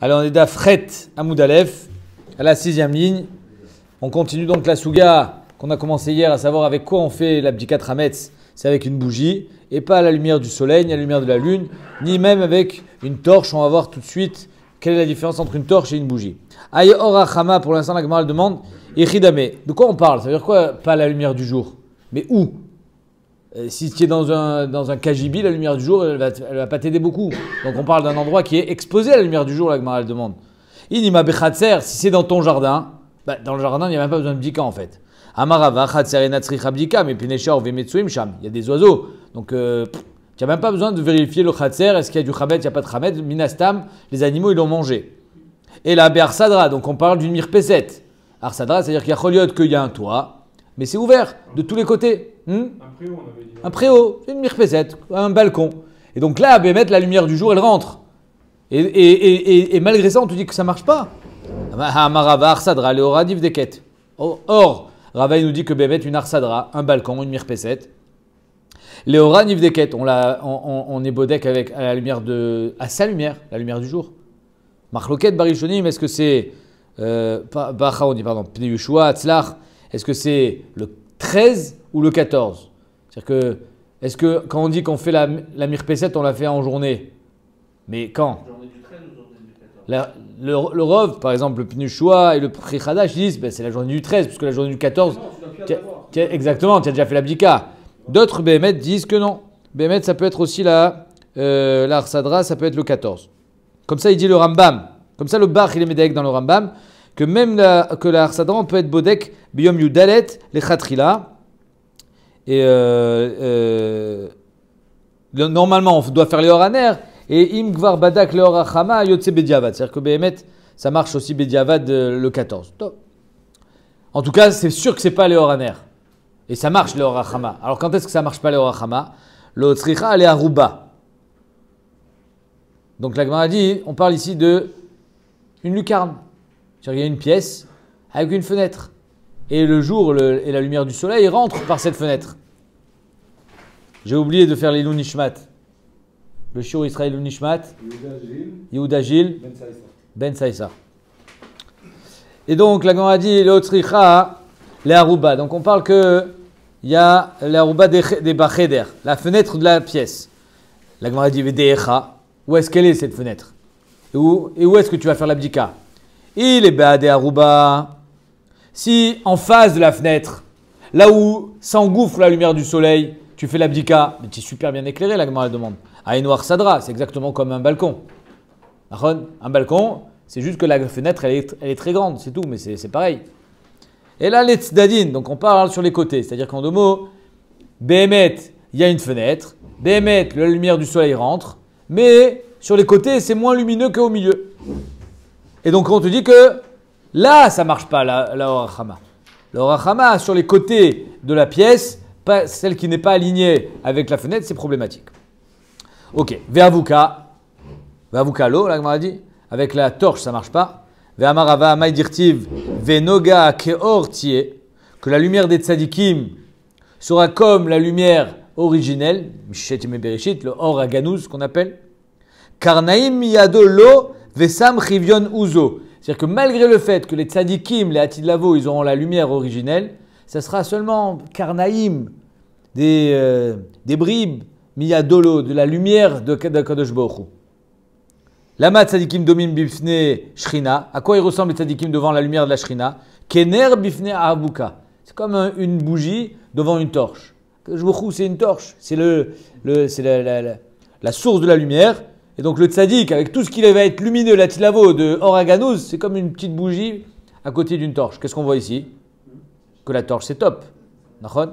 Alors on est d'Afret à Moudalef, à la 6e ligne. On continue donc la Souga qu'on a commencé hier, à savoir avec quoi on fait l'abdikat Hametz. C'est avec une bougie et pas à la lumière du soleil, ni à la lumière de la lune, ni même avec une torche. On va voir tout de suite quelle est la différence entre une torche et une bougie. Aïe Orachama, pour l'instant la Gemara demande, Ichidame. De quoi on parle? Ça veut dire quoi pas à la lumière du jour? Mais où? Si tu es dans un kajibi, la lumière du jour, elle va pas t'aider beaucoup. Donc on parle d'un endroit qui est exposé à la lumière du jour, la Gemara demande. Inima bechatser, si c'est dans ton jardin, dans le jardin, il n'y a même pas besoin de bdika en fait. Amarava, chatser et natsricha bdika, mais pineshor vemetsuim sham. Il y a des oiseaux. Donc tu n'as même pas besoin de vérifier le chatser, est-ce qu'il y a du chabet, il n'y a pas de chabet. Minastam, les animaux, ils l'ont mangé. Et la bersadra, donc on parle d'une mirpeset. Arsadra, c'est-à-dire qu'il y a choliot qu'il y a un toit, mais c'est ouvert de tous les côtés. Un préau, on avait dit. Un préau, une mirpeset, un balcon. Et donc là, à Bémet, la lumière du jour, elle rentre. Et malgré ça, on te dit que ça ne marche pas. Amarava, arsadra, le oradiv deket. Or, Rava nous dit que Bémet, une arsadra, un balcon, une mirpeset. Le oradiv deket, on est bodek avec à la lumière à sa lumière, la lumière du jour. Marloket barishonim, est-ce que c'est Pnei Yehoshua, Tzlach, est-ce que c'est le 13 ou le 14? C'est-à-dire que, est-ce que quand on dit qu'on fait la mirpeset, on la fait en journée? Mais quand? Journée du 13 ou journée du 14? Le Rov, par exemple, le Pnei Yehoshua et le Pri Chadash disent c'est la journée du 13, puisque la journée du 14, exactement, tu as déjà fait l'abdika. D'autres Béhémet disent que non. Béhémet, ça peut être aussi la Arsadra, ça peut être le 14. Comme ça, il dit le Rambam. Comme ça, le Bach, il est médaillé dans le Rambam, que même que la Arsadra, on peut être bodek, biyom yudalet, les chatrila. Et normalement, on doit faire les oraner. Et im gvar badak le orachama yotse bediavad. C'est-à-dire que Béhémet, ça marche aussi bediavad le 14. Top. En tout cas, c'est sûr que c'est pas les oraner. Et ça marche les orachama. Alors quand est-ce que ça marche pas les orachama? Le tzricha, elle est aruba. Donc la Gemara dit, on parle ici de une lucarne. C'est-à-dire qu'il y a une pièce avec une fenêtre. Et le jour et la lumière du soleil rentrent par cette fenêtre. J'ai oublié de faire les Nishmat. Le shiur Israël Nishmat. Yehuda Gil. Ben Saïsa. Et donc la Gemara dit, le Otzricha, les Aruba. Donc on parle que il y a les Aruba des Bacheder, la fenêtre de la pièce. La Gemara dit, Vedeecha. Où est-ce qu'elle est cette fenêtre? Et où est-ce que tu vas faire l'abdika? Il est Béadé Aruba. Si en face de la fenêtre, là où s'engouffre la lumière du soleil, tu fais l'abdika, mais tu es super bien éclairé, la Gemara demande. Aïn Noir Sadra, c'est exactement comme un balcon. Un balcon, c'est juste que la fenêtre, elle est très grande, c'est tout, mais c'est pareil. Et là, les tzadin, donc on parle sur les côtés, c'est-à-dire qu'en deux mots, Béhémet, il y a une fenêtre, Béhémet, la lumière du soleil rentre, mais sur les côtés, c'est moins lumineux qu'au milieu. Et donc, on te dit que là, ça ne marche pas, la orachama. La orachama, sur les côtés de la pièce, celle qui n'est pas alignée avec la fenêtre, c'est problématique. Ok. Ve'avuka lo, la Gemara dit. Avec la torche, ça ne marche pas. Ve'amarava maïdirtiv ve'noga keor tie. Que la lumière des tzadikim sera comme la lumière originelle, le or aganouz qu'on appelle, Karnaim miyado lo vesam chivyon uzo. C'est-à-dire que malgré le fait que les tzadikim, les atidlavo, ils auront la lumière originelle, ça sera seulement Karnaim, des bribes, miyadolo, de la lumière de Kadosh Baruch Hu. Lama tzadikim domim bifne shrina. À quoi ils ressemblent les tzadikim devant la lumière de la shrina? Kener bifne abuka. C'est comme une bougie devant une torche. C'est une torche, c'est la source de la lumière. Et donc le tzaddik, avec tout ce qui va être lumineux, la tilavo de Oraganouz, c'est comme une petite bougie à côté d'une torche. Qu'est-ce qu'on voit ici? Que la torche, c'est top. Nachon?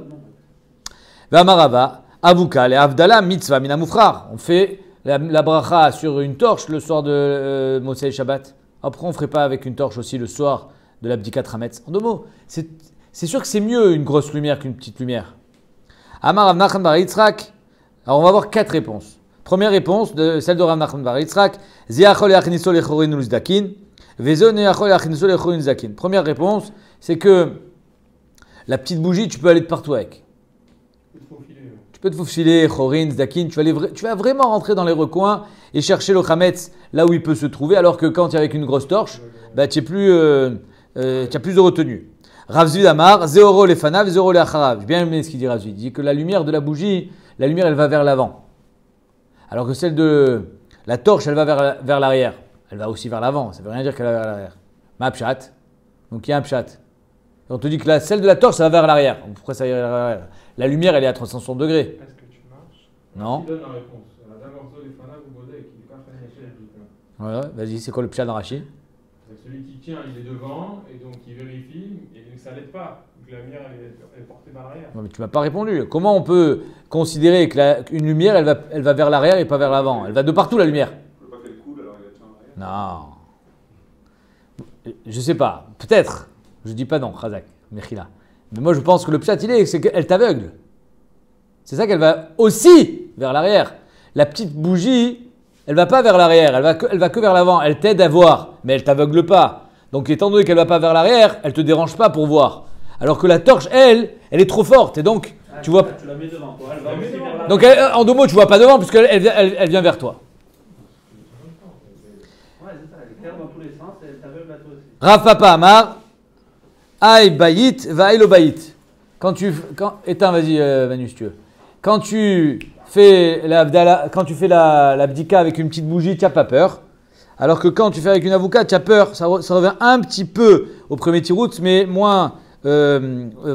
Ve'amarava, avuka, le avdala, mitzvah, minamufrar. On fait la bracha sur une torche le soir de Motzei Shabbat. Après, on ne ferait pas avec une torche aussi le soir de l'abdikat Hametz. En deux mots, c'est sûr que c'est mieux une grosse lumière qu'une petite lumière. Amar Rav Nachman bar Yitzhak. Alors on va avoir 4 réponses. Première réponse, celle de Rav Nachman bar Yitzhak. Ziachol yachniso lechorin ulzdakin. Vezo neachol yachniso lechorin ulzdakin. Première réponse, c'est que la petite bougie, tu peux aller de partout avec. Tu peux te faufiler, chorin, zdakin. Tu vas vraiment rentrer dans les recoins et chercher le chametz là où il peut se trouver, alors que quand tu es avec une grosse torche, bah, tu as plus de retenue. Rav Zvid Amar, Zéoro lefanav, Zéoro leacharav. J'ai bien aimé ce qu'il dit Rav Zvid. Il dit que la lumière de la bougie, la lumière elle va vers l'avant. Alors que celle de la torche, elle va vers l'arrière. Elle va aussi vers l'avant, ça ne veut rien dire qu'elle va vers l'arrière. Ma pshat. Donc il y a un pshat. On te dit que celle de la torche, ça va vers l'arrière. Pourquoi ça va vers l'arrière? La lumière, elle est à 360 degrés. Est-ce que tu marches? Non. Qui donne la réponse? Voilà, vas-y, c'est quoi le pshat dans Rashi? Celui qui tient, il est devant, et donc il vérifie, et donc ça l'aide pas. Donc la lumière, elle est portée vers l'arrière. Non, mais tu m'as pas répondu. Comment on peut considérer qu'une lumière, elle va vers l'arrière et pas vers l'avant? Elle va de partout, la lumière. Il ne faut pas qu'elle coule, alors il va tient l'arrière. Non. Je sais pas. Peut-être. Je dis pas non, Khazak, Mechila. Mais moi, je pense que le pshat, c'est qu'elle t'aveugle. C'est ça qu'elle va aussi vers l'arrière. La petite bougie, elle va pas vers l'arrière, elle va que vers l'avant. Elle t'aide à voir, mais elle t'aveugle pas. Donc, étant donné qu'elle va pas vers l'arrière, elle te dérange pas pour voir. Alors que la torche, elle est trop forte. Et donc, tu vois. Tu la mets devant, toi. Elle va aussi vers l'arrière. Donc, en deux mots, tu vois pas devant, puisqu'elle vient vers toi. Ouais, c'est ça. Elle est claire dans tous les sens et elle t'aveugle à toi aussi. Rav Papa Amar, Aïe Bayit, va lo Bayit. Éteins, vas-y, Manu, si tu veux. Quand tu fais la bdika avec une petite bougie, tu n'as pas peur. Alors que quand tu fais avec une avouka, tu as peur. Ça revient un petit peu au premier tirout, mais moins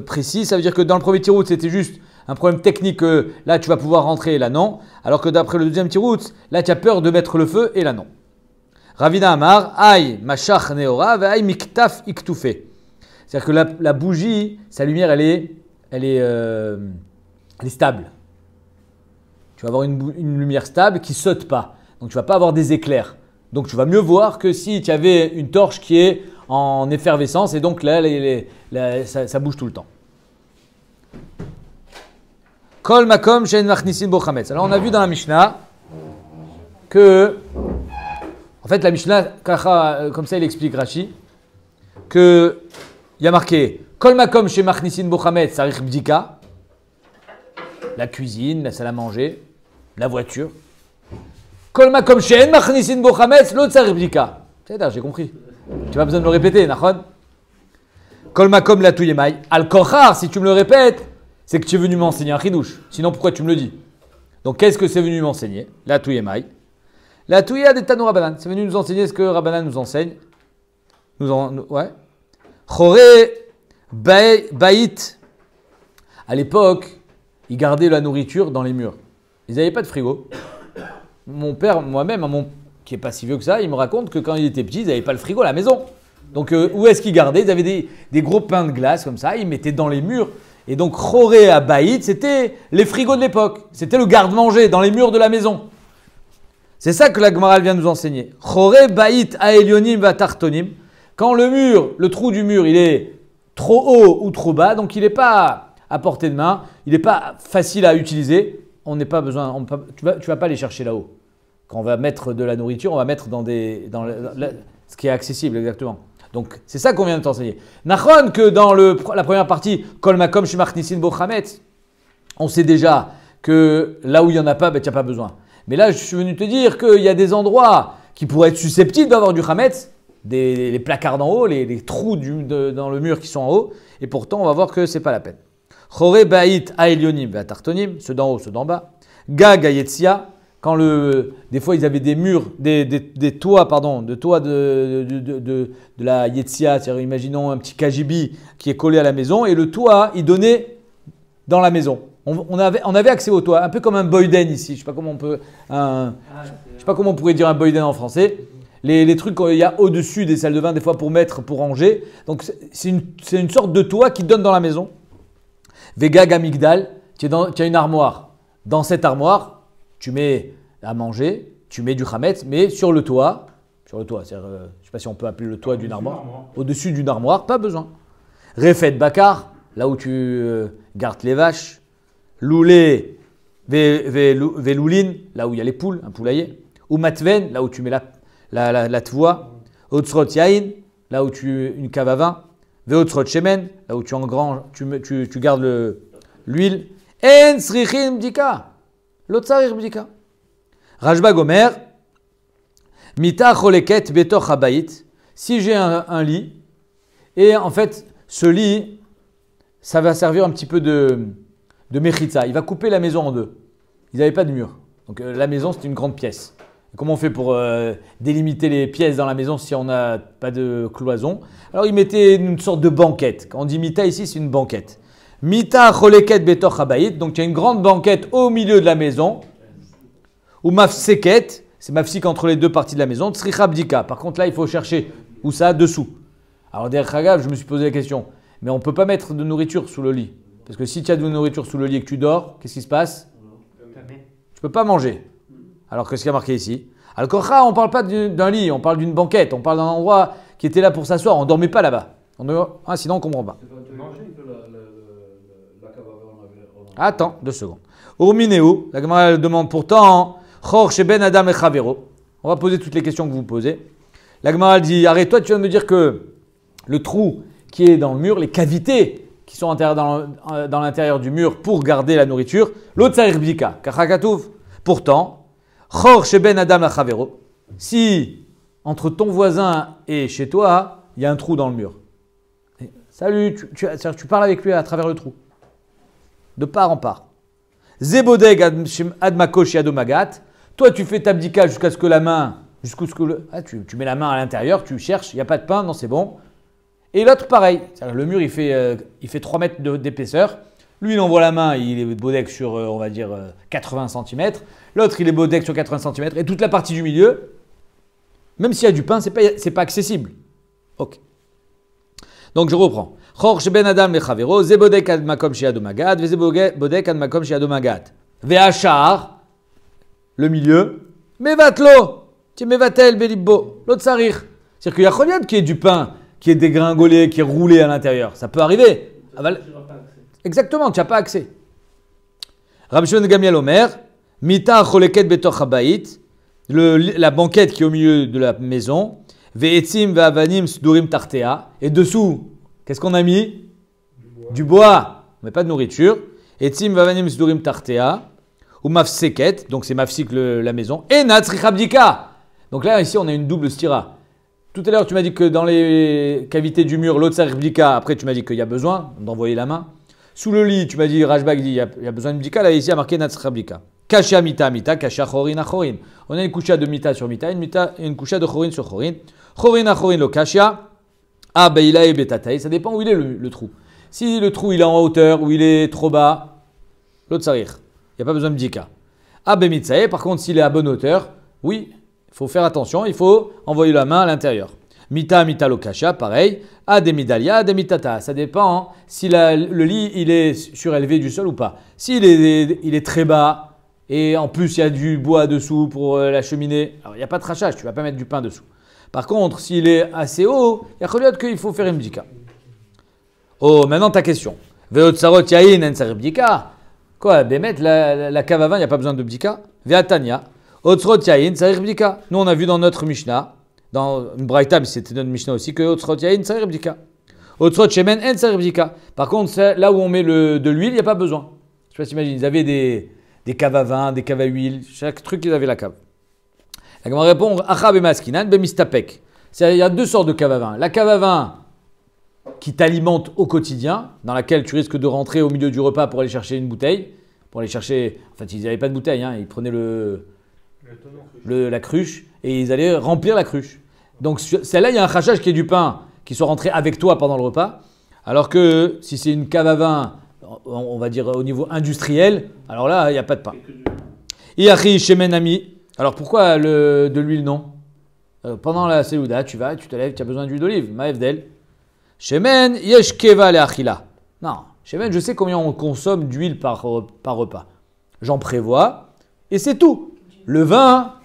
précis. Ça veut dire que dans le premier tirout, c'était juste un problème technique. Là, tu vas pouvoir rentrer et là, non. Alors que d'après le deuxième tirout, là, tu as peur de mettre le feu et là, non. Ravina Amar, Aïe Mashach Neora, Aïe Miktaf Iktoufe. C'est-à-dire que la bougie, sa lumière, elle est stable. Tu vas avoir une lumière stable qui ne saute pas. Donc, tu ne vas pas avoir des éclairs. Donc, tu vas mieux voir que si tu avais une torche qui est en effervescence et donc là, ça bouge tout le temps. Kol makom she'en machnisin bo chametz. Alors, on a vu dans la Mishnah que, en fait, la Mishnah, comme ça, il explique Rashi, que il y a marqué Kol makom she'en machnisin bo chametz sarich bdika, la cuisine, la salle à manger, la voiture. Kol makom she'en machnisin bo chametz lo tzarich bdika. C'est-à-dire, j'ai compris. Tu n'as pas besoin de me le répéter, nachon. Kol makom la tuyemai. Al kochar, si tu me le répètes, c'est que tu es venu m'enseigner un chidouche. Sinon, pourquoi tu me le dis? Donc, qu'est-ce que c'est venu m'enseigner? La tuyemai. La tuya de Tanu Rabbanan. C'est venu nous enseigner ce que Rabbanan nous enseigne. Ouais. Choré Baït. À l'époque, ils gardaient la nourriture dans les murs. Ils n'avaient pas de frigo. Mon père, moi-même, qui n'est pas si vieux que ça, il me raconte que quand il était petit, ils n'avaient pas le frigo à la maison. Donc, où est-ce qu'ils gardaient? Ils avaient des gros pains de glace comme ça, ils mettaient dans les murs. Et donc, Choré à Baït, c'était les frigos de l'époque. C'était le garde-manger dans les murs de la maison. C'est ça que la Gemara vient nous enseigner. Choré Baït à Elionim va Tartonim. Quand le trou du mur, il est trop haut ou trop bas, donc il n'est pas à portée de main, il n'est pas facile à utiliser, tu vas pas aller chercher là-haut. Quand on va mettre de la nourriture, on va mettre dans ce qui est accessible exactement. Donc c'est ça qu'on vient de t'enseigner. Nachon que dans la première partie, Kol makom shemachnisin bo chametz, on sait déjà que là où il n'y en a pas, tu n'as pas besoin. Mais là, je suis venu te dire qu'il y a des endroits qui pourraient être susceptibles d'avoir du chametz, les placards d'en haut, les trous dans le mur qui sont en haut, et pourtant on va voir que ce n'est pas la peine. Choré Baït à Elionim va Tartonim, ceux d'en haut, ceux d'en bas. Gag à Yetzia, quand des fois ils avaient des murs, des toits, de la Yetzia, c'est-à-dire imaginons un petit KGB qui est collé à la maison, et le toit, il donnait dans la maison. On avait accès au toit, un peu comme un boyden ici. Je ne sais pas comment on pourrait dire un boyden en français. Les trucs qu'il y a au-dessus des salles de bain, des fois pour ranger. Donc c'est une sorte de toit qui donne dans la maison. Vegag amigdal, tu as une armoire. Dans cette armoire, tu mets à manger, tu mets du chametz, mais sur le toit, c'est-à-dire, je ne sais pas si on peut appeler le toit d'une armoire, au-dessus d'une armoire, pas besoin. Refet bakar, là où tu gardes les vaches. Loulé, veloulin, là où il y a les poules, un poulailler. Ou matven, là où tu mets la tvoie. Otsrot yain, là où une cave à vin. Veotsrot shemen, là où tu gardes l'huile. En srichin bdika, l'otsarir bdika. Rajba gomer, Mita choleket betor habayit. Si j'ai un lit, et en fait, ce lit, ça va servir un petit peu de mechitza. Il va couper la maison en deux. Ils n'avaient pas de mur. Donc la maison, c'était une grande pièce. Et comment on fait pour délimiter les pièces dans la maison si on n'a pas de cloison? Alors ils mettaient une sorte de banquette. Quand on dit mita ici, c'est une banquette. Mita choleket betor habayit. Donc il y a une grande banquette au milieu de la maison. Ou mafseket. C'est mafsik entre les deux parties de la maison. Tsricha bdika. Par contre là, il faut chercher où ça? Dessous. Alors derrière Khagav, je me suis posé la question. Mais on ne peut pas mettre de nourriture sous le lit. Parce que si tu as de la nourriture sous le lit et que tu dors, qu'est-ce qui se passe? Tu ne peux pas manger. Alors qu'est-ce qu'il y a marqué ici? Al-Korcha, on ne parle pas d'un lit, on parle d'une banquette, on parle d'un endroit qui était là pour s'asseoir. On ne dormait pas là-bas. Sinon on ne comprend pas. Attends, 2 secondes. Urmineu, la Gemara demande pourtant, Chor sheben adam echavero. On va poser toutes les questions que vous posez. La Gemara dit, arrête, toi tu viens de me dire que le trou qui est dans le mur, les cavités qui sont dans l'intérieur du mur pour garder la nourriture, l'autre tsarir bdika, kachakatouv. Pourtant, chor sheben adam echavero. Si entre ton voisin et chez toi, il y a un trou dans le mur. Salut, tu parles avec lui à travers le trou. De part en part. Zebodeg admakosh yadomagat. Toi, tu fais ta bdika jusqu'à ce que la main, tu mets la main à l'intérieur, tu cherches, il n'y a pas de pain, non, c'est bon. Et l'autre, pareil. Le mur, il fait 3 mètres d'épaisseur. Lui, il envoie la main, il est bodeg sur, on va dire, 80 cm. L'autre, il est bodeg sur 80 cm. Et toute la partie du milieu, même s'il y a du pain, ce n'est pas accessible. Ok. Donc, je reprends. Chor sheben adam lechavero, ze bodek ad makom she'ado magad, ve ze bodek ad makom she'ado magad. Ve hachar, le milieu, mevatlo, ti mevatel belibbo, l'autre sarir. C'est-à-dire qu'il y a choliad qui est du pain, qui est dégringolé, qui est roulé à l'intérieur. Ça peut arriver. Exactement, tu n'as pas accès. Rabbi Shimon Gamliel Omer, mita choleket betor habayit, la banquette qui est au milieu de la maison, ve'etzim ve'avanim sdurim tartea, et dessous, qu'est-ce qu'on a mis? Du bois, mais pas de nourriture. Etzim ve'avanim sdurim tartea, ou mafseket, donc c'est mafsik la maison, et natzricha bdika. Donc là, ici, on a une double stira. Tout à l'heure, tu m'as dit que dans les cavités du mur, l'autre tzarich bdika, après tu m'as dit qu'il y a besoin d'envoyer la main. Sous le lit, tu m'as dit, Rajbag dit, il y a besoin de bdika. Là, ici, il y a marqué natzricha bdika. Kasha mita mita, kasha chorin achorin. On a une coucha de mita sur mita, une coucha de chorin sur chorin. Chorin achorin lo kasha. Ah, ben il a betataï. Ça dépend où il est le trou. Si le trou il est en hauteur ou il est trop bas, l'autre tzarich. Il n'y a pas besoin de bdika. Ah, ben mitzae. Par contre, s'il est à bonne hauteur, oui. Il faut faire attention, il faut envoyer la main à l'intérieur. Mita, mita lokasha, pareil. A des midalia, des mitata. Ça dépend si le lit il est surélevé du sol ou pas. S'il est très bas et en plus il y a du bois dessous pour la cheminée, alors il n'y a pas de trachage, tu ne vas pas mettre du pain dessous. Par contre, s'il est assez haut, il y a choliot qu'il faut faire une bdika. Oh, maintenant ta question. Veotsarot yain en sarib bdika. Quoi, Bémet, la cave à vin, il n'y a pas besoin de bdika. Veatania. Otsrot yain, sarir bdika. Nous, on a vu dans notre Mishnah, dans une braïta, mais c'était notre Mishnah aussi, que Otsrot yain, sarir bdika. Otsrot shemen, en sarir bdika. Par contre, là où on met de l'huile, il n'y a pas besoin. Je ne sais pas si tu imagines, ils avaient des caves à vin, des caves à huile, chaque truc, ils avaient la cave. La Gemara répond, Achab et maskinan, bemistapek. Il y a 2 sortes de caves à vin. La cave à vin qui t'alimente au quotidien, dans laquelle tu risques de rentrer au milieu du repas pour aller chercher une bouteille. Pour aller chercher, en fait, ils n'avaient pas de bouteille, hein, ils prenaient la cruche et ils allaient remplir la cruche. Donc celle-là, il y a un khachage qui est du pain qui soit rentré avec toi pendant le repas. Alors que si c'est une cave à vin, on va dire au niveau industriel, alors là, il n'y a pas de pain. Iachi shemen ami. Alors pourquoi de l'huile non? Pendant la seouda, tu te lèves, tu as besoin d'huile d'olive. Maevdel. Shemen yesh keva le achila. Non, shemen, je sais combien on consomme d'huile par repas. J'en prévois et c'est tout. Le vin,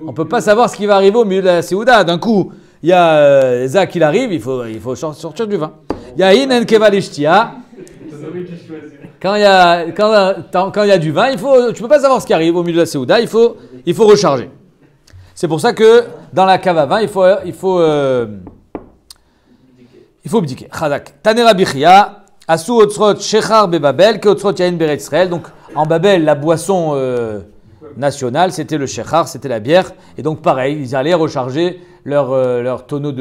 on ne peut pas savoir ce qui va arriver au milieu de la seouda. D'un coup, il y a Zach qui arrive, il faut sortir du vin. Il y a inen keva lishtia. Quand il y a du vin, tu ne peux pas savoir ce qui arrive au milieu de la seouda, il faut recharger. C'est pour ça que dans la cave à vin, il faut bdiker. Chadak. Tanera bichia, asu otsrot shechar bebabel, ke otsrot yain beret Israël. Donc en Babel, la boisson national, c'était le shechar, c'était la bière. Et donc pareil, ils allaient recharger leur tonneau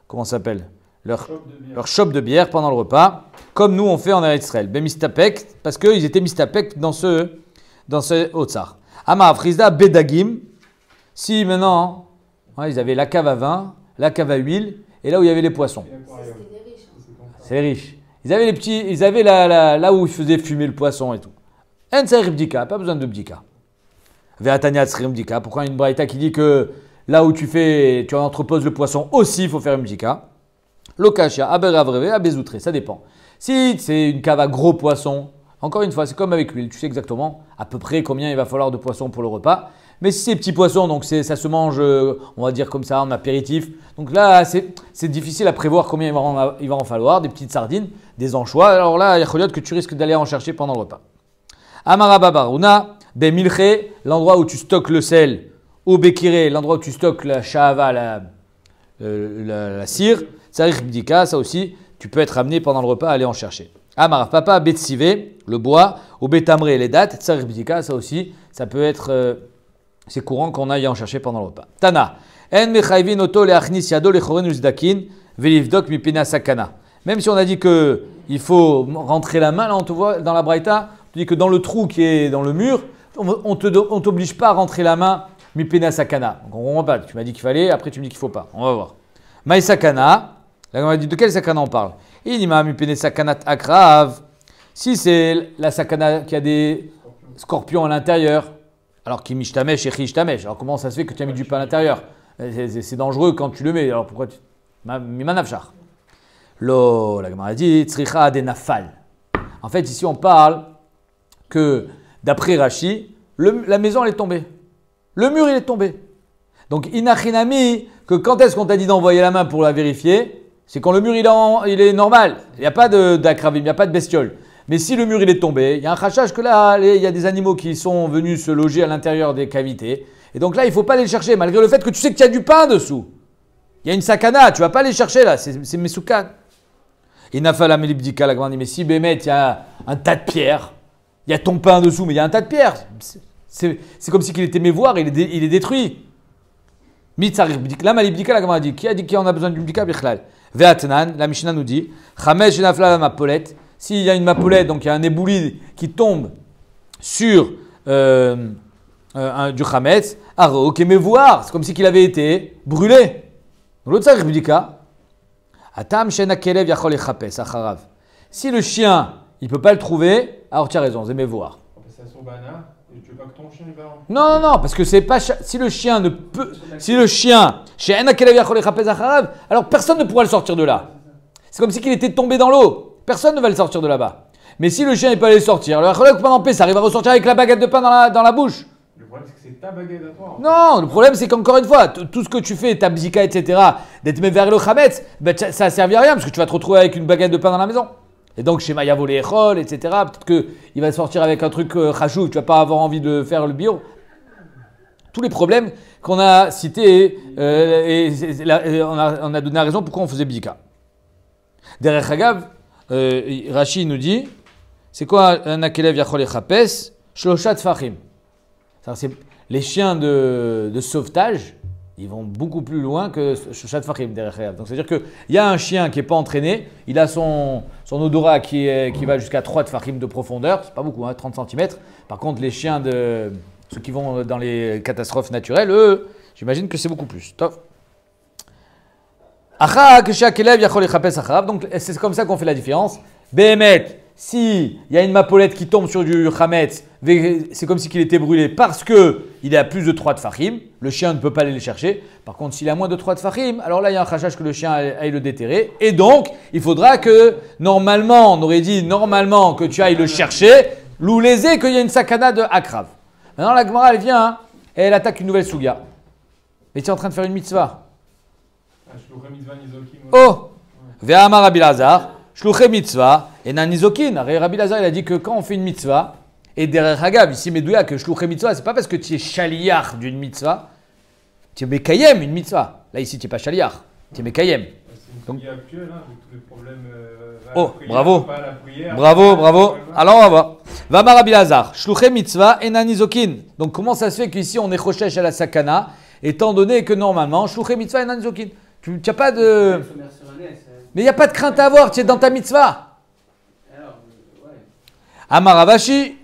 comment ça s'appelle, leur chope de bière pendant le repas, comme nous on fait en Eretz Israël. Ben mistapek, parce qu'ils étaient mistapek dans ce otsar. Ama Frisda bedagim, si maintenant, ils avaient la cave à vin, la cave à huile, et là où il y avait les poissons. C'est les riches. Ils avaient les petits, ils avaient là où ils faisaient fumer le poisson et tout. En tsarib bdika, pas besoin de bdika. Ve'atanya tsarib bdika. Pourquoi une braïta qui dit que là où tu entreposes le poisson aussi, il faut faire une bdika. Lokashia, aberavreve, abezoutré, ça dépend. Si c'est une cave à gros poissons, encore une fois, c'est comme avec l'huile, tu sais exactement à peu près combien il va falloir de poissons pour le repas. Mais si c'est petits poissons, donc ça se mange, on va dire comme ça, en apéritif. Donc là, c'est difficile à prévoir combien il va en falloir. Des petites sardines, des anchois. Alors là, il y a que tu risques d'aller en chercher pendant le repas. Amara babaruna, bemilche, l'endroit où tu stockes le sel, ou bekire, l'endroit où tu stockes la shahava, la cire, tsarich bdika, ça aussi, tu peux être amené pendant le repas à aller en chercher. Amara papa, betsive, le bois, ou betamré, les dates, tsarich bdika, ça aussi, ça peut être... c'est courant qu'on aille en chercher pendant le repas. Tana. En mechayvin oto leachnis yado lechoren uzdakin velivdok mipena sakana. Même si on a dit que il faut rentrer la main, là on te voit dans la braïta, on te dit que dans le trou qui est dans le mur, on t'oblige pas à rentrer la main mipena sakana. Donc on comprend pas. Tu m'as dit qu'il fallait, après tu me dis qu'il faut pas. On va voir. Maï sakana. Là on a dit de quel sakana on parle. Inima mipene sakanat akrav. Si c'est la sakana qui a des scorpions à l'intérieur. Alors, qui mishtamesh et chishtamesh. Alors, comment ça se fait que tu as mis du pain à l'intérieur? C'est dangereux quand tu le mets. Alors, pourquoi tu. Mimanavchar. Lo, la Gemara dit, tzricha de nafal. En fait, ici, on parle que, d'après Rashi, la maison, elle est tombée. Le mur, il est tombé. Donc, inachinami, que quand est-ce qu'on t'a dit d'envoyer la main pour la vérifier? C'est quand le mur, il est normal. Il n'y a pas d'acravim, il n'y a pas de bestiole. Mais si le mur il est tombé, il y a un crachage que là, il y a des animaux qui sont venus se loger à l'intérieur des cavités. Et donc là, il ne faut pas aller le chercher, malgré le fait que tu sais qu'il y a du pain dessous. Il y a une sakana, tu ne vas pas aller chercher là, c'est mesoukan. Inafala melibdika, la grande dit, mais si Bémet, il y a un tas de pierres, il y a ton pain dessous, mais il y a un tas de pierres. C'est comme si il était mévoir, il est détruit. La malibdika, la grande dit, qui a dit qu'il en a besoin d'une bdika bichlal? Ve'atnan, la Mishnah nous dit, chamesh inafla la mapolette. S'il y a une mapoulette, donc il y a un ébouli qui tombe sur du chametz, ok, mais voir, c'est comme si qu'il avait été brûlé. L'autre bdika. Atam shena kelev yachol echapes acharav. Si le chien, il peut pas le trouver, alors tu as raison, c'est mais voir. C'est son bana, et tu veux pas que ton chien il va. Non, parce que c'est pas si le chien ne peut, si le chien shena kelev yachol echapes acharav, alors personne ne pourra le sortir de là. C'est comme si qu'il était tombé dans l'eau. Personne ne va le sortir de là-bas. Mais si le chien n'est pas allé sortir, le cholek pendant paix, ça arrive à ressortir avec la baguette de pain dans la bouche. Le problème, c'est que c'est ta baguette à toi. Non, le problème, c'est qu'encore une fois, tout ce que tu fais, ta bzika, etc., d'être même vers le chametz, ben, ça ne servira à rien parce que tu vas te retrouver avec une baguette de pain dans la maison. Et donc, chez Maya volé Echol, etc., peut-être qu'il va sortir avec un truc chachou, tu vas pas avoir envie de faire le bio. Tous les problèmes qu'on a cités, on a donné la raison pourquoi on faisait bzika. Derech Hagav, Rashi nous dit, c'est quoi un akelev yachol echapes? Shloshat fachim. Les chiens de sauvetage, ils vont beaucoup plus loin que Shloshat fachim derech Hagav. Donc c'est-à-dire qu'il y a un chien qui n'est pas entraîné, il a son odorat qui va jusqu'à 3 tfachim de profondeur, c'est pas beaucoup, 30 cm. Par contre, les chiens ceux qui vont dans les catastrophes naturelles, eux, j'imagine que c'est beaucoup plus. Top. Donc c'est comme ça qu'on fait la différence. Béhémet, si il y a une mapolette qui tombe sur du chametz, c'est comme si il était brûlé parce qu'il a plus de 3 tfachim. Le chien ne peut pas aller le chercher. Par contre, s'il a moins de 3 tfachim, alors là il y a un crachage que le chien aille le déterrer. Et donc, il faudra que normalement, on aurait dit normalement que tu ailles le chercher, l'oulésé qu'il y a une sakana de akrav. Maintenant la Gemara elle vient et elle attaque une nouvelle souga. Mais tu es en train de faire une mitzvah. Oh, Ve'amar Rabbi Lazar, shluché mitzvah, et nan nizokin. Rabbi Lazar il a dit que quand on fait une mitzvah, et derrière Hagav, ici Medouya, que shluché mitzvah, c'est pas parce que tu es shaliach d'une mitzvah, tu es mekayem une mitzvah. Là ici tu n'es pas shaliach, tu es mekayem. C'est une vie actuelle, hein, avec tous les problèmes. Oh, bravo. Pas à la prière, Bravo. Alors on va voir. Vamar Rabbi Lazar, shluché mitzvah enanizokin. Donc comment ça se fait qu'ici on est choshesh à la sakana, étant donné que normalement, shluché mitzvah enanizokin. Tu n'as pas de. Mais il n'y a pas de crainte à avoir, tu es dans ta mitzvah. Amar Ravashi,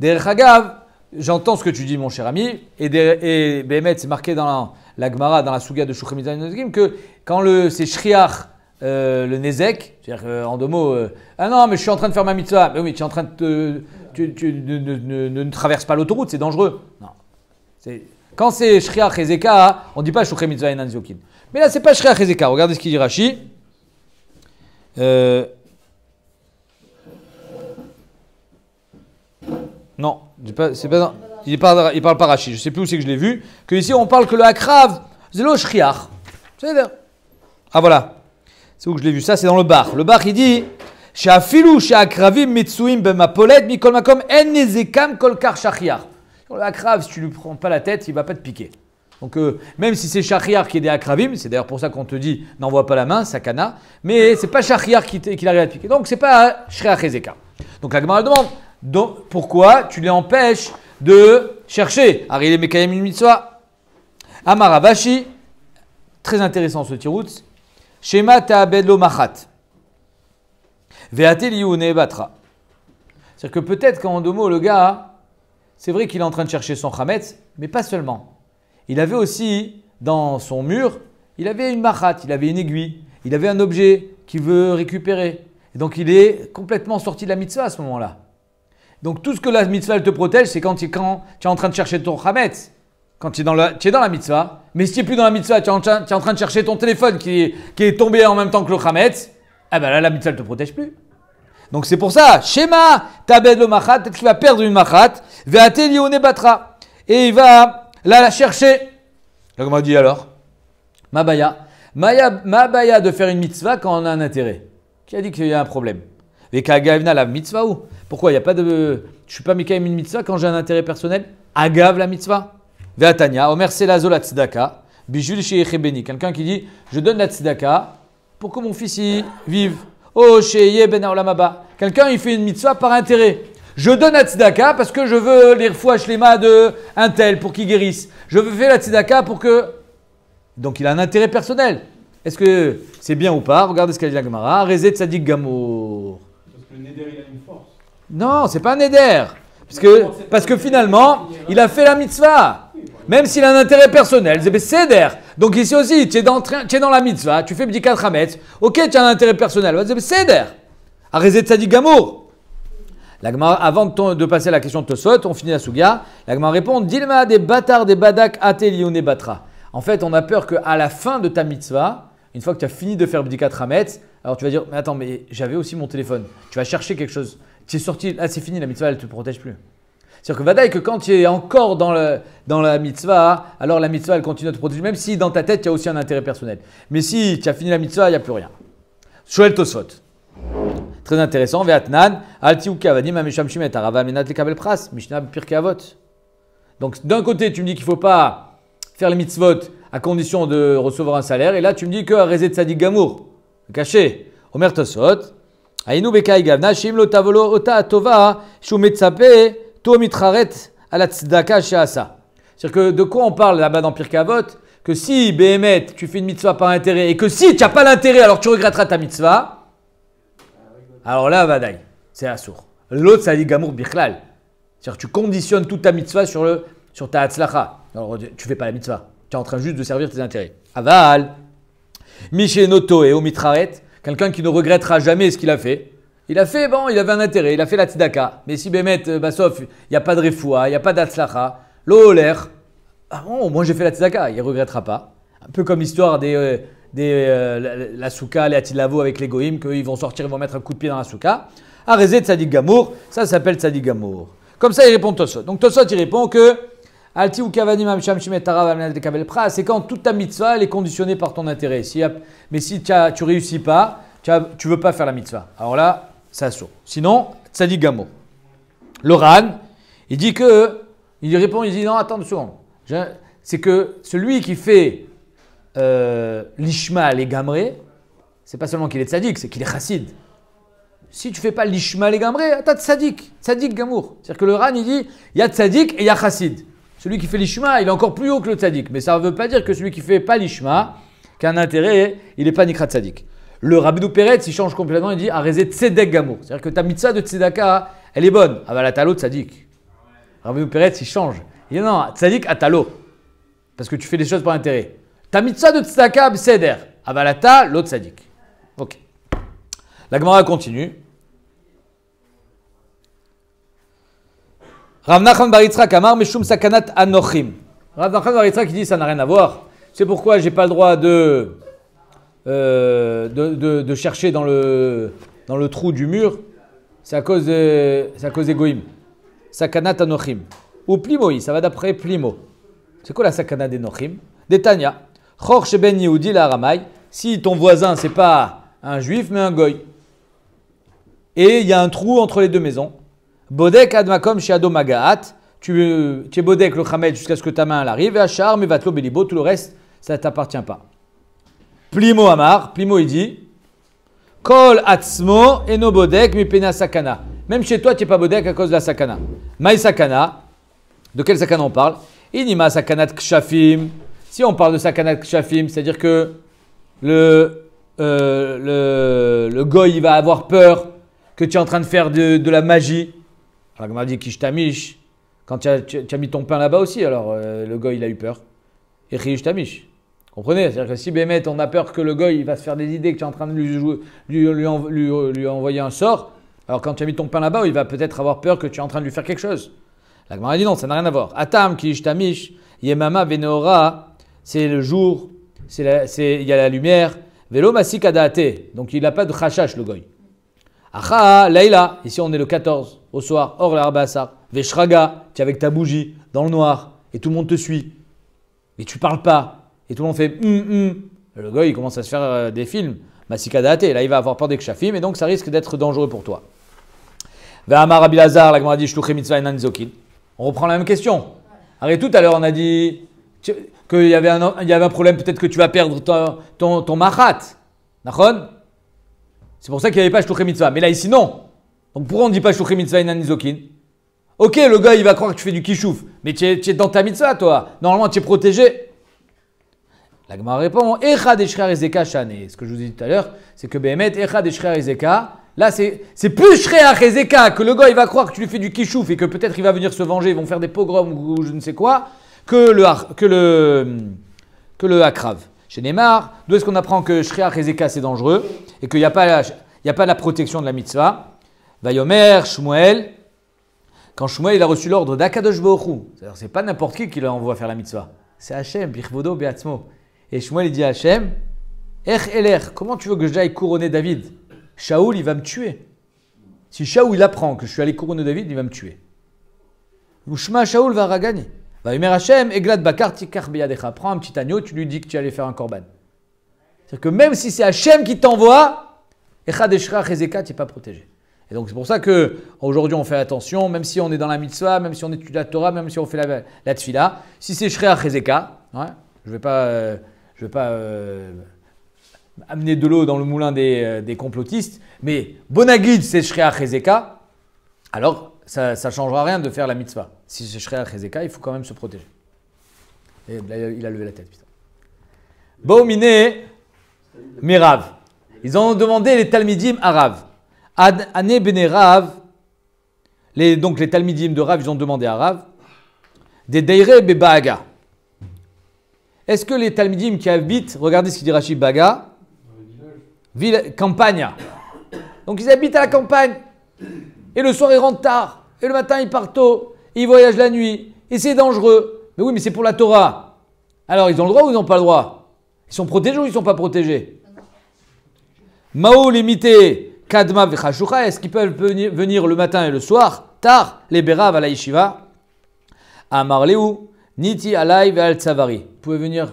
derech hagav, j'entends ce que tu dis mon cher ami, et Béhémet, c'est marqué dans la Gemara, dans la Souga de shluché mitzvah enanizokin, que quand c'est shriach, le nezek, c'est-à-dire en deux mots, ah non, mais je suis en train de faire ma mitzvah. Mais oui, tu es en train de ne traverse pas l'autoroute, c'est dangereux. Non. Quand c'est shriach et zeka, on ne dit pas shluché mitzvah enan zokin. Mais là, c'est pas shriach et zeka. Regardez ce qu'il dit Rashi. Non, c'est pas, il parle pas Rashi. Je ne sais plus où c'est que je l'ai vu. Que ici, on parle que le akrav, c'est le shriach. C'est-à-dire. Ah voilà. C'est où que je l'ai vu ça, c'est dans le bar. Le bar, il dit Sha'afilu sha'akravim mitsuim b'mapolet mikol makom en nezekam kol kar shachiar. Le akrav, si tu lui prends pas la tête, il va pas te piquer. Donc même si c'est shachiar qui est des akravim, c'est d'ailleurs pour ça qu'on te dit n'envoie pas la main, sakana, mais c'est pas shachiar qui arrive à te piquer. Donc c'est pas shriach ezeka. Donc la Gemara demande pourquoi tu les empêches de chercher. Ari mekayem une mitzvah. Amar Ravashi, très intéressant ce tiroutz. Shema ta'abedlo machat. Ve'ate liyune batra. C'est-à-dire que peut-être qu'en deux mots, le gars, c'est vrai qu'il est en train de chercher son chametz, mais pas seulement. Il avait aussi, dans son mur, il avait une machat, il avait une aiguille, il avait un objet qu'il veut récupérer. Et donc il est complètement sorti de la mitzvah à ce moment-là. Donc tout ce que la mitzvah elle te protège, c'est quand tu es en train de chercher ton chametz. Quand tu es dans la mitzvah, mais si tu n'es plus dans la mitzvah, tu es en train de chercher ton téléphone qui est tombé en même temps que le chametz, eh ben là, la mitzvah ne te protège plus. Donc c'est pour ça, Shema tabed lo machat, peut-être qu'il va perdre une machat, ve'ate lione batra, et il va la chercher. Donc on m'a dit alors, Mabaya de faire une mitzvah quand on a un intérêt. Qui a dit qu'il y a un problème? Veka gavna la mitzvah ou? Pourquoi il y a pas de, je suis pas mikaim une mitzvah quand j'ai un intérêt personnel? Agav la mitzvah. Ve'atania, Omer Selazo la tzedaka, bijul sheyeche beni. Quelqu'un qui dit, je donne la tzedaka pour que mon fils y vive. Oh, sheye ben haolam haba. Quelqu'un il fait une mitzvah par intérêt. Je donne la tzedaka parce que je veux les refouach lema de un tel pour qu'il guérisse. Je veux faire la tzedaka pour que. Donc il a un intérêt personnel. Est-ce que c'est bien ou pas? Regardez ce qu'a dit la Gemara. Rezet tzadik gamour. Parce que le neder il a une force. Non, c'est pas un neder. Parce que finalement, il a fait la mitzvah. Même s'il a un intérêt personnel, c'est seder. Donc ici aussi, tu es dans la mitzvah, tu fais bdikat chametz. Ok, tu as un intérêt personnel, c'est seder. Arezet tzadik gamour. La Gemara, avant de passer à la question de Tosot, on finit la souga. La Gemara répond Dilma des bâtards des badak atelione batra. En fait, on a peur qu'à la fin de ta mitzvah, une fois que tu as fini de faire bdikat chametz, alors tu vas dire mais attends, mais j'avais aussi mon téléphone. Tu vas chercher quelque chose. Tu es sorti, là c'est fini, la mitzvah elle ne te protège plus. C'est-à-dire que vadaï que quand tu es encore dans la mitzvah, alors la mitzvah elle continue à te protéger, même si dans ta tête tu as aussi un intérêt personnel. Mais si tu as fini la mitzvah, il n'y a plus rien. Shoel Tosfot. Très intéressant. Ve'atnan, altiuka vadim ameshamshim et arava menat lekabel pras, mishnah pirkei avot. Donc d'un côté tu me dis qu'il ne faut pas faire les mitzvot à condition de recevoir un salaire, et là tu me dis que rezet tzadik gamour, caché. Omer Tosfot. Aïnou bekai gavna shim lo tavolo ota atova shu metzape. À la tzedaka she'asa. C'est-à-dire que de quoi on parle là-bas dans Pirkei Avot? Que si, Béhémet, tu fais une mitzvah par intérêt et que si tu n'as pas l'intérêt, alors tu regretteras ta mitzvah. Alors là, vadaï, c'est assour. L'autre, ça dit gamour bichlal. C'est-à-dire que tu conditionnes toute ta mitzvah sur ta hatzlacha. Alors tu ne fais pas la mitzvah. Tu es en train juste de servir tes intérêts. Aval. Mishenoto et omitraret. Quelqu'un qui ne regrettera jamais ce qu'il a fait. Il a fait, bon, il avait un intérêt, il a fait la tzedaka. Mais si Bémet, sauf, il n'y a pas de refoua, il n'y a pas d'atzlacha, l'oler, ah bon, moi j'ai fait la tzedaka, il ne regrettera pas. Un peu comme l'histoire la souka, les atilavo avec les goïms, qu'ils vont sortir, ils vont mettre un coup de pied dans la souka. Arezé tzadik gamour, ça s'appelle tzadik gamour. Comme ça, il répond Tosot. Donc Tosot, il répond que Alti ou kavanim amsham shimet tarav amnat kabel pras, c'est quand toute ta mitzvah elle est conditionnée par ton intérêt. Mais si tu ne réussis pas, tu ne veux pas faire la mitzvah. Alors là, ça saut. Sinon, tzadik gamour. Le Ran, il dit il répond, il dit non, attends une seconde. C'est que celui qui fait l'ishma les gamré, c'est pas seulement qu'il est tzaddik, c'est qu'il est chassid. Si tu fais pas l'ishma les gamré, t'as tzaddik, tzaddik gamour. C'est-à-dire que le Ran, il dit, il y a tzaddik et il y a chassid. Celui qui fait l'ishma, il est encore plus haut que le tzaddik. Mais ça ne veut pas dire que celui qui fait pas l'ishma, qui a un intérêt, il n'est pas nikrat tzaddik. Le Rabbeinu Peretz, il change complètement, il dit, arezé tzedek gamour. C'est-à-dire que ta mitzvah de tzedaka, elle est bonne. Avalatalo tzaddik. Rabbeinu Peretz, il change. Il dit non, tzaddik atalo. Parce que tu fais les choses par intérêt. Ta mitzvah de tzedaka, b'seder. Avalata, lo tzaddik. Ok. La Gemara continue. Rav Nachman bar Yitzchak amar meshum sakanat anochim. Rav Nachman bar Yitzchak qui dit ça n'a rien à voir. C'est pourquoi j'ai pas le droit de chercher dans le trou du mur. C'est à cause des goïm. Sakanat anochim. Ou plimoi, ça va d'après plimo. C'est quoi la sakana des nochim? Détania. Chor sheben Yehudi la Aramai. Si ton voisin c'est pas un juif mais un goy. Et il y a un trou entre les deux maisons. Bodek admakom shiado magaat. Tu es bodek le chametz jusqu'à ce que ta main elle arrive. Et achar mevatlo belibo. Tout le reste, ça ne t'appartient pas. Plimo amar. Plimo il dit Kol atzmo eno bodek mipena sakana. Même chez toi, tu n'es pas bodek à cause de la sakana. Maï sakana. De quel sakana on parle? Inima sakanat kshafim. Si on parle de sakanat kshafim, c'est-à-dire que le goy il va avoir peur que tu es en train de faire de la magie. Alors, comme on a dit Kishtamish, quand tu as mis ton pain là-bas aussi, alors le goy il a eu peur. Et Kishtamish. Comprenez? C'est-à-dire que si Bémet, on a peur que le goy il va se faire des idées, que tu es en train de lui envoyer un sort, alors quand tu as mis ton pain là-bas, il va peut-être avoir peur que tu es en train de lui faire quelque chose. La Gemara dit non, ça n'a rien à voir. Atam Kishtamish, Yemama Veneora, c'est le jour, il y a la lumière. Velo Masik Adaate, donc il n'a pas de chachash le goy. Acha, Leila, ici on est le 14, au soir, Or la Arbasar. Veshraga, tu es avec ta bougie, dans le noir, et tout le monde te suit. Mais tu parles pas, et tout le monde fait Le goy il commence à se faire des films. Masika Daate, là il va avoir peur des kshafim, et donc ça risque d'être dangereux pour toi. Ve'amar Rabbi Lazar, la Gemara dit Shluchei mitzvah enan nizokin. On reprend la même question. Arrête, tout à l'heure on a dit qu'il y avait un problème, peut-être que tu vas perdre ton machat. Nachon? C'est pour ça qu'il n'y avait pas Shluchei mitzvah. Mais là, ici, non. Donc pourquoi on ne dit pas Shluchei mitzvah enan nizokin? Ok, le gars, il va croire que tu fais du kishouf. Mais tu es dans ta mitzvah, toi. Normalement, tu es protégé. La Gemara répond Echad eshrer ezeka shane. Ce que je vous ai dit tout à l'heure, c'est que Behemet, Echad eshrer ezeka. Là, c'est plus shrer ezeka que le gars, il va croire que tu lui fais du kishouf et que peut-être il va venir se venger, ils vont faire des pogroms ou je ne sais quoi, que le akrav. Chez Neymar, d'où est-ce qu'on apprend que Shreach Ezeka c'est dangereux et qu'il n'y a pas la protection de la mitzvah? Vayomer, Shmuel, quand Shmuel il a reçu l'ordre d'Akadosh Baruch Hu, c'est-à-dire c'est pas n'importe qui l'envoie faire la mitzvah, c'est Hachem, Bichvodo Beatzmo. Et Shmuel il dit à Hachem, Ech Eler, comment tu veux que j'aille couronner David? Shaoul il va me tuer. Si Shaoul il apprend que je suis allé couronner David, il va me tuer. Ushma Shaoul va ragagner. Vayomer Hachem, Eglad Bakar Tikar Beyadecha. Prends un petit agneau, tu lui dis que tu allais faire un korban. C'est-à-dire que même si c'est Hachem qui t'envoie, Echad Eshreach Ezeka, tu n'es pas protégé. Et donc c'est pour ça qu'aujourd'hui on fait attention, même si on est dans la mitzvah, même si on étudie la Torah, même si on fait la tfila, si c'est Shreach Ezeka, ouais, je vais pas amener de l'eau dans le moulin des complotistes, mais Bonagid c'est Shreach Ezeka, alors ça ne changera rien de faire la mitzvah. Si c'est Shreach Ezeka, il faut quand même se protéger. Et là, il a levé la tête, putain. Baumine Mirav. Ils ont demandé les Talmidim à Rav. Ane Bene Rav, donc les Talmidim de Rav, ils ont demandé à Rav des Deire Bebaga. Est-ce que les Talmidim qui habitent, regardez ce qu'il dit Rashi Baga, ville, campagne. Donc ils habitent à la campagne. Et le soir ils rentrent tard. Et le matin ils partent tôt. Et ils voyagent la nuit. Et c'est dangereux. Mais oui, mais c'est pour la Torah. Alors ils ont le droit ou ils n'ont pas le droit? Ils sont protégés ou ils ne sont pas protégés? Mao limité. Kadma v'chashucha, est-ce qu'ils peuvent venir le matin et le soir, tard, les berav à la yeshiva? Amar Léou, niti alay ve'al tsavari. Vous pouvez venir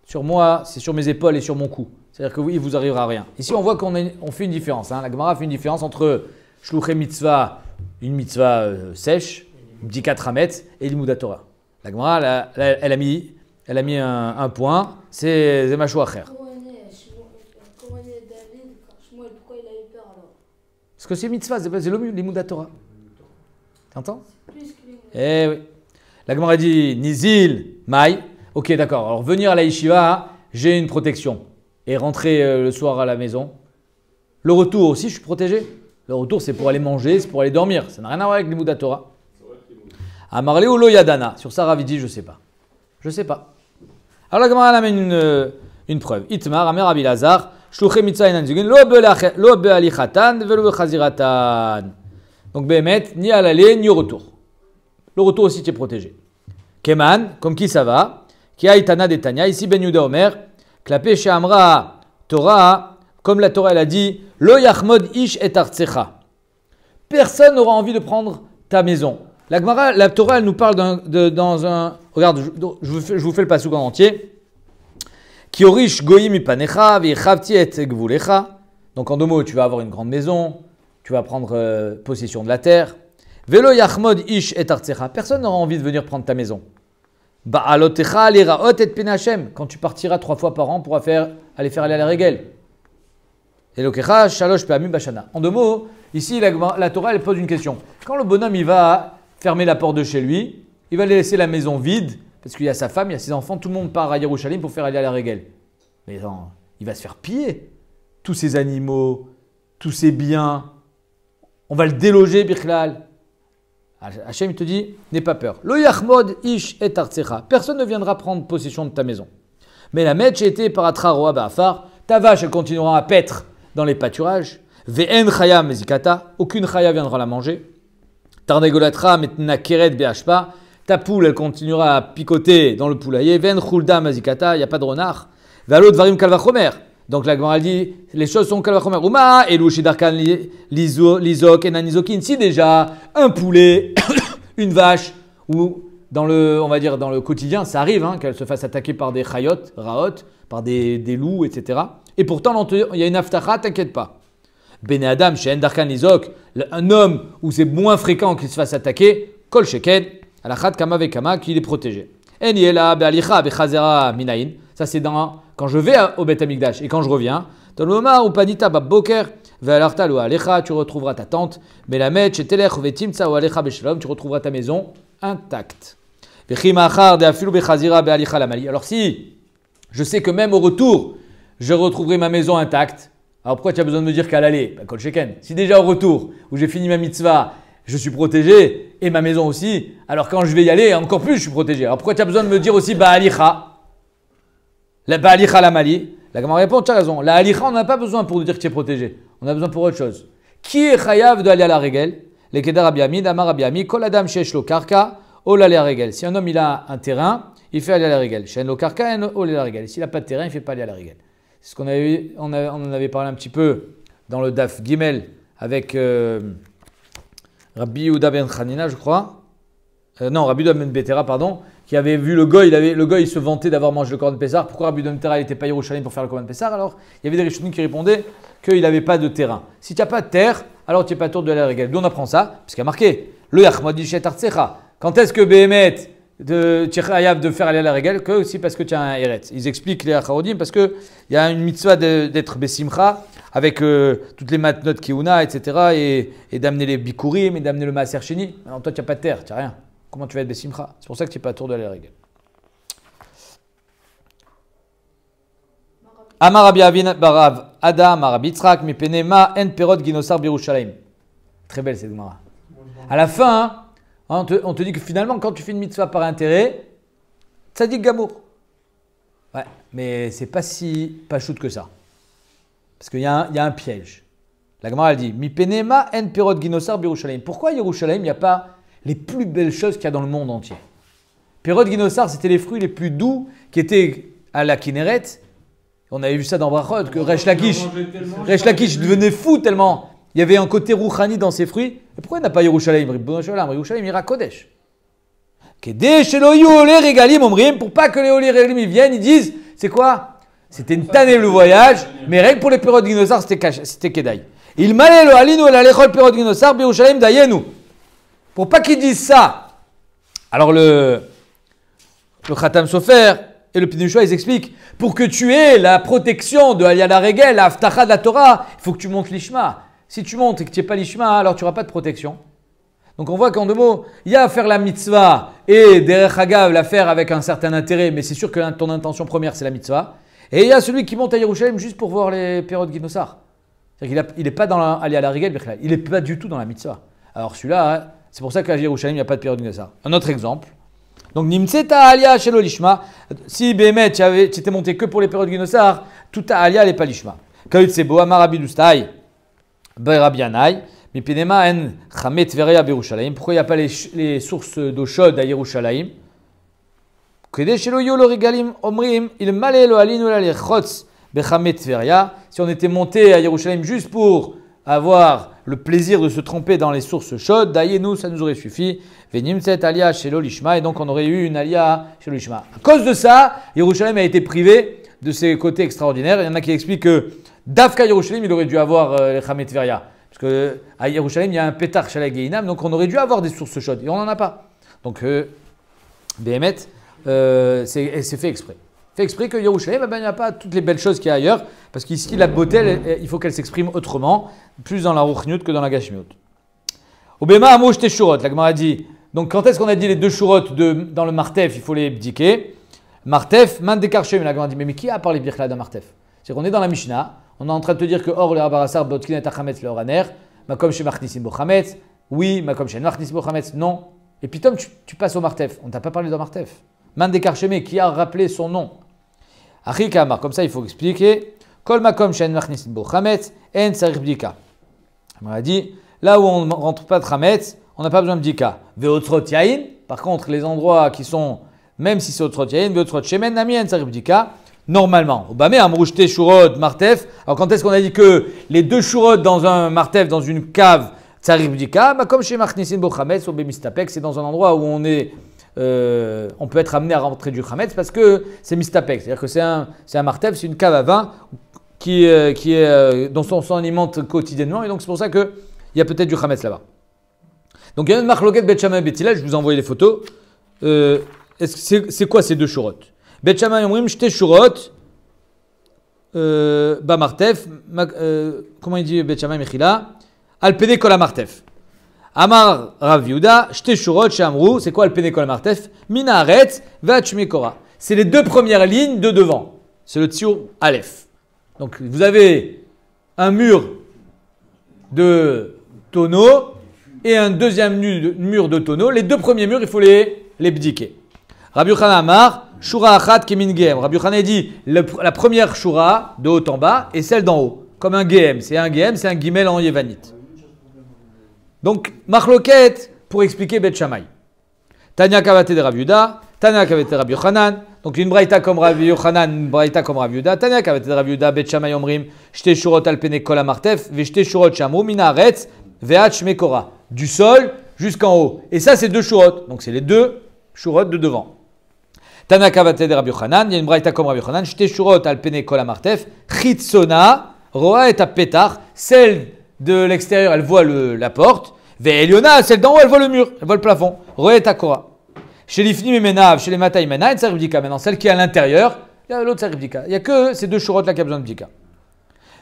sur moi, c'est sur mes épaules et sur mon cou. C'est-à-dire que oui, il ne vous arrivera rien. Ici, on voit qu'on fait une différence. Hein. La Gemara fait une différence entre shluchei mitzvah, une mitzvah sèche, bdikat hametz, et l'imoudat Torah. La Gemara, elle a mis un point, c'est mashou acher. Parce que c'est mitzvah, c'est l'imoudat Torah. T'entends? Plus que les... Eh oui. La Gemara dit Nizil, Maï. Ok, d'accord. Alors venir à la yeshiva, j'ai une protection. Et rentrer le soir à la maison. Le retour aussi, je suis protégé. Le retour, c'est pour aller manger, c'est pour aller dormir. Ça n'a rien à voir avec l'imoudat Torah. Amarle ou lo yadana. Sur ça, Rav dit, je sais pas. Je sais pas. Alors la Gemara amène une preuve. Itmar, Amer Rabbi Lazar, shluche mitzvah inanzugin, lo be'alichatan, velo be'chaziratan. Donc Behemet, ni à l'aller, ni au retour. Le retour aussi, tu es protégé. Keman, comme qui ça va? Ki aitana detanya, ici Ben Yuda Omer, klapé chez Amra Torah, comme la Torah elle a dit, lo yachmod ish et artsecha. Personne n'aura envie de prendre ta maison. La Gemara, la Torah, elle nous parle dans un... Regarde, je vous fais le passouk en entier. Ki orish goyim ipanecha, v'yechavti et gvulecha. Donc en deux mots, tu vas avoir une grande maison, tu vas prendre possession de la terre. Velo yachmod ish et artsecha. Personne n'aura envie de venir prendre ta maison. Ba'alotecha liraot et penachem. Quand tu partiras 3 fois par an pour aller faire la régel. Elokecha shalosh pe'amim bashana. En deux mots, ici la Torah elle pose une question. Quand le bonhomme il va fermer la porte de chez lui, il va laisser la maison vide parce qu'il y a sa femme, il y a ses enfants, tout le monde part à Yerushalayim pour faire aller à la régel. Mais non, il va se faire piller. Tous ces animaux, tous ces biens, on va le déloger bichlal. Hachem il te dit, n'aie pas peur. Lo yachmod ish et artsecha. Personne ne viendra prendre possession de ta maison. Mais la metche était paratra roa ba'afar. Ta vache elle continuera à paître dans les pâturages. Ve'en chaya mezikata. Aucune chaya viendra la manger. Tarnegolatra metna keret be'ashpa. Ta poule elle continuera à picoter dans le poulailler. Ve'en chulda mezikata. Il n'y a pas de renard. Ve'alot varim kalvachomer. Donc la Gemara dit, les choses sont kalvachomer. Uma elushi darkan lizok enanizokin. Si déjà un poulet, une vache, ou dans le, on va dire dans le quotidien, ça arrive qu'elle se fasse attaquer par des chayot, raot, par des loups, etc. Et pourtant, il y a une aftacha, t'inquiète pas. Bene Adam, chez Endarkan Lizok, un homme où c'est moins fréquent qu'il se fasse attaquer, Kol Sheken, Alachat Kama Vekama, qu'il est protégé. Eniela Be'alicha Bechazera Minayin. Ça, c'est quand je vais au Beth Amikdash et quand je reviens. Dans le moment où Panita Babboker, Ve'alarta Lo Alecha, tu retrouveras ta tente. Melamed, chez Telech, Vetimtsa ou Alecha Beshalom, tu retrouveras ta maison intacte. Vechimachar de Afilu Bechazira Be'alicha Lamali. Alors, si je sais que même au retour, je retrouverai ma maison intacte. Alors pourquoi tu as besoin de me dire qu'à l'aller? Kol Sheken. Si déjà au retour, où j'ai fini ma mitzvah, je suis protégé, et ma maison aussi, alors quand je vais y aller, encore plus je suis protégé. Alors pourquoi tu as besoin de me dire aussi Ba'alicha? La Ba'alicha la Mali? La Gemara répond, tu as raison. La Alicha, on n'a pas besoin pour dire que tu es protégé. On a besoin pour autre chose. Qui est chayav de aller à la régel? Les Kedar Rabbi Ami, Damar Rabbi Ami, Kol Adam Shesh Lo Karka, Ol aller à la régel. Si un homme il a un terrain, il fait aller à la régel. Shen Lo Karka, Ol aller à la régel. S'il n'a pas de terrain, il ne fait pas aller à la régel. C'est ce qu'on avait, on en avait parlé un petit peu dans le Daf Gimel avec Rabbi Yehuda ben Hanina, je crois. Non, Rabbi Yehuda ben Betera, pardon, qui avait vu le goy, le goy il se vantait d'avoir mangé le Korban Pessah. Pourquoi Rabbi Yehuda ben Betera n'était pas à Yerushalayim pour faire le Korban Pessah? Alors, il y avait des Rishonim qui répondaient qu'il n'avait pas de terrain. Si tu n'as pas de terre, alors tu n'es pas tour de la régel. D'où on apprend ça? Parce qu'il y a marqué le Yachmod Ishet Artsecha. Quand est-ce que Behemet tu es chayav de faire aller à la régel que aussi parce que tu as un Eretz. Ils expliquent les Acharodim parce qu'il y a une mitzvah d'être Besimcha avec toutes les matnot Kiuna, etc. et d'amener les Bikurim et d'amener le Maaser Sheni. Alors toi, tu n'as pas de terre, tu n'as rien. Comment tu vas être Besimcha? C'est pour ça que tu n'es pas à tour de la régel. Amar Rabbi Avin Barav Adam Rabbi Yitzchak Mipenema En Perot Ginosar Birushalayim. Très belle cette Gemara. À la fin, on te dit que finalement, quand tu fais une mitzvah par intérêt, tzadik gamour. Ouais, mais c'est pas si pachout que ça. Parce qu'il y a un piège. La Gemara elle dit Mi penema en perot ginosar birushalayim. Pourquoi à Yerushalayim, il n'y a pas les plus belles choses qu'il y a dans le monde entier? Perot ginosar, c'était les fruits les plus doux qui étaient à la Kinneret. On avait vu ça dans Brachot, que Resh Lakish devenait fou tellement. Il y avait un côté rouchani dans ces fruits. Et pourquoi il n'a pas Yerushalayim? Yerushalayim ira Kodesh. Pour pas que les Oli Regalim ils viennent, ils disent, c'est quoi? C'était une tannée le voyage, mais rien que pour les périodes dinosaures, c'était Kedaï. Il m'allait le halinu et l'école période dinosaure, Yerushalayim dayenu. Pour pas qu'ils disent ça. Alors le Khatam Sofer et le Pinushua, ils expliquent, pour que tu aies la protection de Aliyah la Regel, la Haftacha de la Torah, il faut que tu montes l'Ishma. Si tu montes et que tu n'es pas l'ishma, alors tu n'auras pas de protection. Donc on voit qu'en deux mots, il y a à faire la mitzvah et derech hagav la faire avec un certain intérêt, mais c'est sûr que ton intention première c'est la mitzvah. Et il y a celui qui monte à Yerushalayim juste pour voir les périodes Guinossar. C'est-à-dire qu'il n'est pas dans la Aliyah à la Rigel, il n'est pas du tout dans la mitzvah. Alors celui-là, hein, c'est pour ça qu'à Yerushalayim il n'y a pas de période Guinossar. Un autre exemple. Donc Nimtseta Aliyah Shelo Lishma, si Bémet tu étais monté que pour les périodes Guinossar, toute ta Aliyah n'est pas Lishma. Kayut Sebo, Amar Rabbi Dustai, Rabbi Yanai. Pourquoi il n'y a pas les sources d'eau chaude à Yerushalayim? Si on était monté à Yerushalayim juste pour avoir le plaisir de se tremper dans les sources chaudes, nous ça nous aurait suffi. Et donc on aurait eu une aliyah chez l'Ishma. À cause de ça, Yerushalayim a été privé de ses côtés extraordinaires. Il y en a qui expliquent que d'Afka Yerushalayim, il aurait dû avoir les Chamet Tveria. Parce qu'à Yerushalayim, il y a un pétard chez la Geinam, donc on aurait dû avoir des sources chaudes. Et on n'en a pas. Donc, Béhémet, c'est fait exprès. Fait exprès que Yerushalayim, il n'y a pas toutes les belles choses qu'il y a ailleurs. Parce qu'ici, la beauté, il faut qu'elle s'exprime autrement, plus dans la Ruchniut que dans la Gashmiut. Obéma Amouch Teshurot, la Gemara dit. Donc, quand est-ce qu'on a dit les deux shurot dans le Martef, il faut les bdiquer. Martef, man dekarchem, la Gemara dit. Mais qui a parlé birkla d'un Martef? C'est qu'on est dans la Mishnah. On est en train de te dire que or le Rabarassar botkin et achametz le oraner, makom chez Machnisim bochametz, oui, makom chez Machnisim bochametz, non. Et puis Tom, tu passes au Martef. On ne t'a pas parlé de Martef. Mandekar Shemé, qui a rappelé son nom. Achikamar, comme ça il faut expliquer. Kol makom chez Machnisim bochametz, en sarich bdika. On a dit, là où on ne rentre pas de chametz, on n'a pas besoin de bdika. Veotrot yain, par contre, les endroits qui sont, même si c'est otrot yain, veotrot shemen, nami en sarich bdika. Normalement, Obamé a mroucheté shurot martef. Alors quand est-ce qu'on a dit que les deux shurot dans un martef, dans une cave, tsarif bdika, comme chez Machnisin bochametz ou bemistapek, c'est dans un endroit où on peut être amené à rentrer du chametz parce que c'est mistapek, c'est-à-dire que c'est un martef, c'est une cave à vin dont on s'alimente quotidiennement et donc c'est pour ça qu'il y a peut-être du chametz là-bas. Donc il y a une marloquette Bet Shammai Bet Hillel, je vous ai envoyé les photos. C'est quoi ces deux shurot? Bet Shammai omrim shte shurot bamartef. Comment il dit Bet Shammai Mechila? Al pene kol amartef. Amar Rav Yehuda shte shurot she'amru. C'est quoi al pene kol amartef? Mina haaretz ve'ad shmei korah. C'est les deux premières lignes de devant. C'est le tziour Aleph. Donc vous avez un mur de tonneaux et un deuxième mur de tonneaux. Les deux premiers murs, il faut les bdiquer. Rabbi Yochanan Amar, Shura Achat Kemin Gehem. Rabbi Yochanan dit la première Shura de haut en bas et celle d'en haut, comme un Gehem. C'est un Gimel en Yevanite. Donc, Machloket pour expliquer Bet Shammai. Tanya Kavate de Rabbi Yehuda, Tanya Kavate de Rabbi Yochanan. Donc, une braïta comme Rabbi Yochanan, une braïta comme Rabbi Yehuda. Tanya Kavate de Rabbi Yehuda, Bet Shammai Omrim, Shte Shurot al Pene Kol Amartef, Ve Shte Shurot Shamru, Mina Haaretz, Ve'at Shmei Korah. Du sol jusqu'en haut. Et ça, c'est deux Shurot. Donc, c'est les deux Shurot de devant. Tanaka vate de Rabbi Yochanan, il y a une braïta comme Rabbi Yochanan, shte shurot al pene kol amartef, chitzona, roa et apetar, celle de l'extérieur, elle voit la porte, ve eliona, celle d'en haut, elle voit le mur, elle voit le plafond, roa et akora. Chez l'ifni memenav, chez les matai mena, une sarif bdika. Maintenant, celle qui est à l'intérieur, il y a l'autre sarif bdika. Il n'y a que ces deux shurot là qui a besoin de bdika.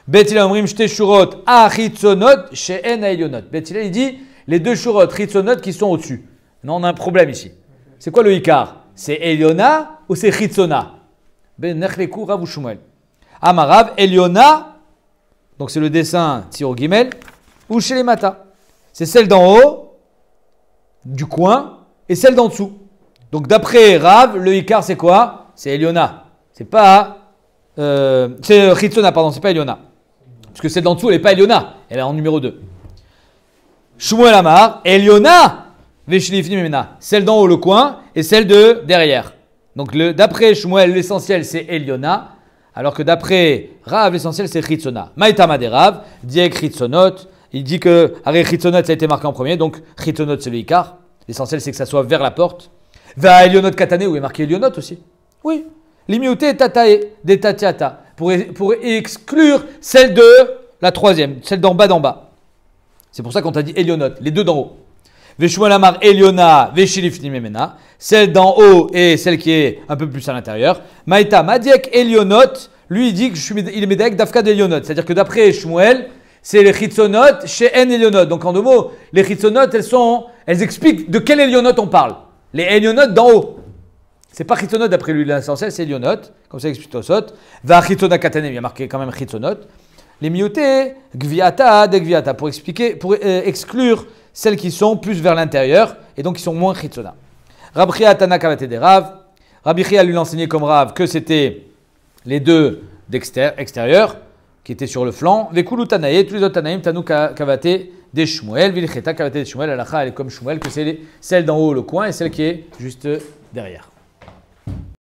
Betila omrim shte shurot a chitzonot, chez en a elionot. Betila, il dit les deux shurot chitzonot qui sont au-dessus. Non, on a un problème ici. C'est quoi le ikar? C'est Eliona ou c'est Chitzona? Ben Nechleku Rav Shmuel. Amarav, Eliona, donc c'est le dessin Tziour Gimel, ou chez les Mata. C'est celle d'en haut, du coin, et celle d'en dessous. Donc d'après Rav, le Ikar c'est quoi? C'est Eliona. C'est pas. C'est Chitzona, pardon, c'est pas Eliona. Parce que celle d'en dessous, elle n'est pas Eliona, elle est en numéro 2. Shmuel Amar, Eliona! Celle d'en haut, le coin, et celle de derrière. Donc d'après Shmuel, l'essentiel c'est Eliona, alors que d'après Rav, l'essentiel c'est Chitzona. Maïtama de Rav, Diek Chitzonot, il dit que Aré Chitzonot ça a été marqué en premier, donc Chitzonot c'est le Ikar. L'essentiel c'est que ça soit vers la porte. Va Elionot Katane, où est marqué Elionot aussi. Oui. Limiuté Tatae, des Tatiata, pour exclure celle de la troisième, celle d'en bas. C'est pour ça qu'on t'a dit Elionot, les deux d'en haut. Veshmuel Amar Eliona, Veshilifni Memena, celle d'en haut et celle qui est un peu plus à l'intérieur. Maïta Madiek Elionot, lui il dit qu'il est médaillé d'Afka d'Elionot, c'est-à-dire que d'après Shmuel, c'est les chitzonot chez En Elionot. Donc en deux mots, les chitzonot, elles expliquent de quel Elionot on parle. Les Elionot d'en haut. C'est pas chitzonot d'après lui l'essentiel, c'est Elionot, comme ça explique Tosot. Va chitzonot katanem, il y a marqué quand même chitzonot. Les miotés, gviata, degviata, pour exclure celles qui sont plus vers l'intérieur et donc qui sont moins chitzona. Rabbi Chia Tana Kavate de Rav. Rabbi Chia lui l'enseignait comme Rav que c'était les deux extérieurs qui étaient sur le flanc. Vekulu Tanaï, tous les autres Tanaïm, Tanu Kavate de Shmuel, Vilcheta Kavate de Shmuel, Alacha, elle est comme Shmuel, que c'est celle d'en haut, le coin, et celle qui est juste derrière.